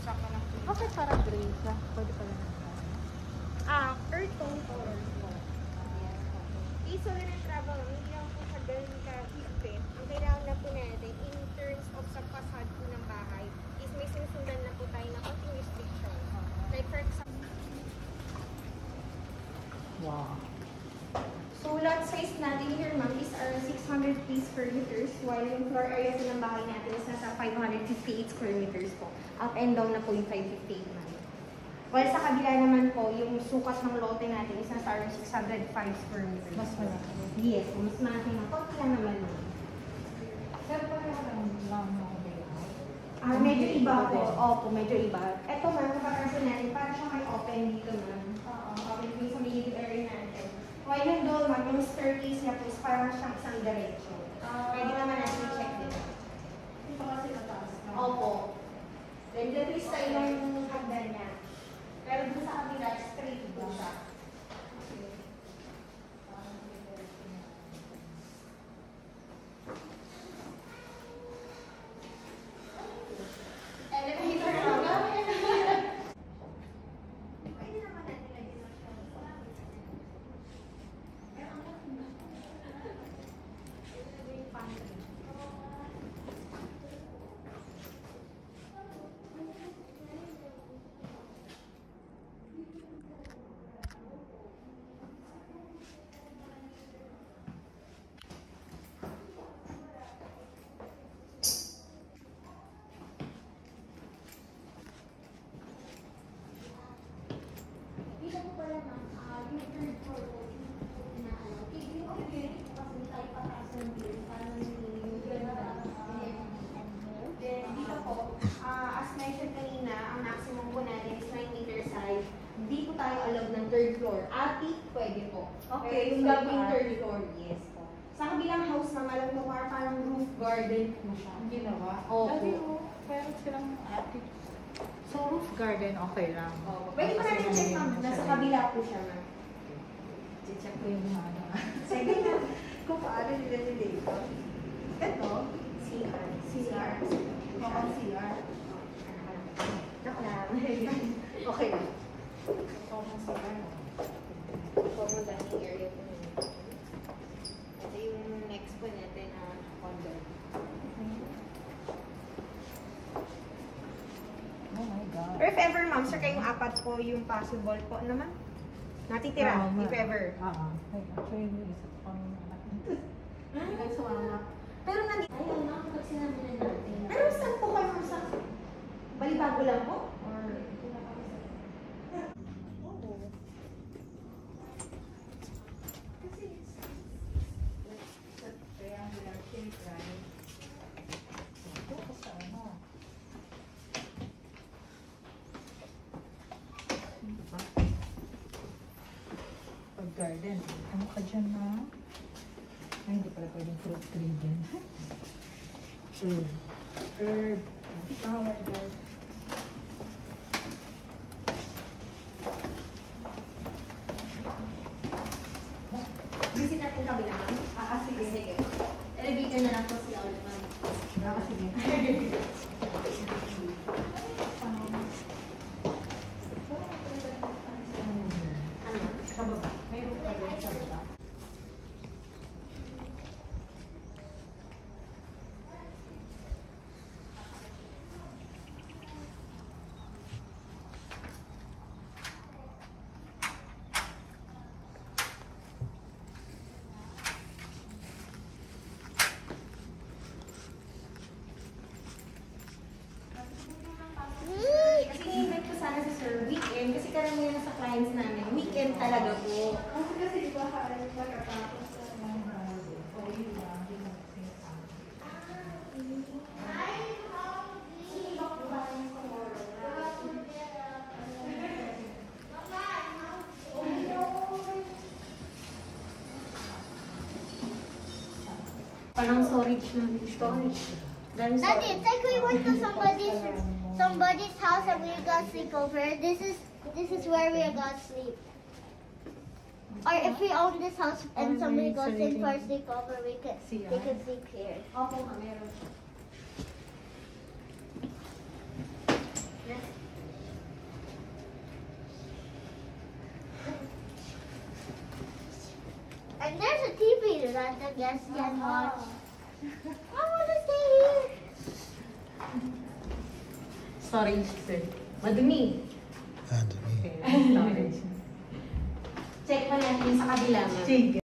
sakto ng kulay. Bakit parang gray siya? Pwede pala na. Earth tone color po. Iso rin ang travel, hindi lang po siya ganun ka-higpit. Ang kailangan na po natin in terms of sa facade po ng bahay is may sinusundan na po tayo ng konting restriction. Like for example, Wow. so lot size natin here ma'am is around 600 square meters while yung floor area po ng bahay natin is nasa 558 square meters po. Up and down na po yung 558 ma'am. While sa kabila naman po, yung sukat ng lote natin is nasa around 605 square meters. Mas malaki. Yes, mas malaki na. Konti lang naman ma'am. Sir, parang lang ako Medyo iba po. Opo, medyo iba. Ito ma'am, kapansin natin, parang siya may open dito ma'am. Open dito sa middle area natin. While yung door ma'am, yung staircase niya po is parang siyang isang diretso. Pwede naman natin i-check dito. Ito kasi mataas na. Opo. Then, the style yung hagdan niya. Pero dun sa kabila, straight po siya. Elevator naman. Pwede naman natin lagyan ng siya. Pero ang laki na. Ito yung pantry. Dito po pala ma'am, yung third floor po, yung inaano. Okay, kasi tayo pataas ng bill, parang yung ganda. Then dito po, as mentioned kanina, ang maximum po natin is 9 meters high. Hindi po tayo allowed ng third floor. Attic, pwede po. Okay, Pero yung so gagawing attic. third floor, yes po. Sa kabilang house ma'am, alam mo parang roof garden po siya. Ginawa? Opo. Dati meron silang attic. So, roof garden, okay lang. Opo. Pwede pa natin Kasi check ma'am, may- nasa kabila po siya ma'am. Check ko yung ano. Sige na. Kung paano nila nilito. Ito, CR. CR. Oo, CR. Joke lang. Okay. Common CR. Common dining area po nila. Ito yung next po natin na condo. Oh my God. Or if ever, ma'am, sir, kayong apat po yung possible po naman. Natitira, if ever. Oo. Actually, may isa pang anak. Hindi kayo sumama. Pero nandito. Ayun na, kapag sinabi na natin. Pero saan po kayo sa balibago lang po? Or Triangular shape, right? Ito ko sa ano. Diba? Pag garden, ano ka dyan na? Ay, hindi pala pwedeng fruit tree din. Herb. Flower herb. visit natin kabila, ma'am. Sige. Sige. Elevator na lang po sila ulit, ma'am. Sige. Ano? Sa baba. Mayroon pa rin sa baba. Kasi invite ko sana si sir weekend kasi karamihan sa clients namin weekend talaga po. Kasi di ba magkatapos sa mga holiday? O yun lang, di ba sinasama? Parang storage na storage. Dahil Daddy, it's like we went to somebody's house and we got sleepover. This is where we got sleep. Or if we own this house and somebody goes in for a sleepover, we could sleep here. Opo, meron siya. Yes. And there's a TV that the guests can watch. I want to stay here. Storage, sir. Madumi. Ah, dumi. Okay, storage. Check pa natin sa kabila, ma'am. Sige.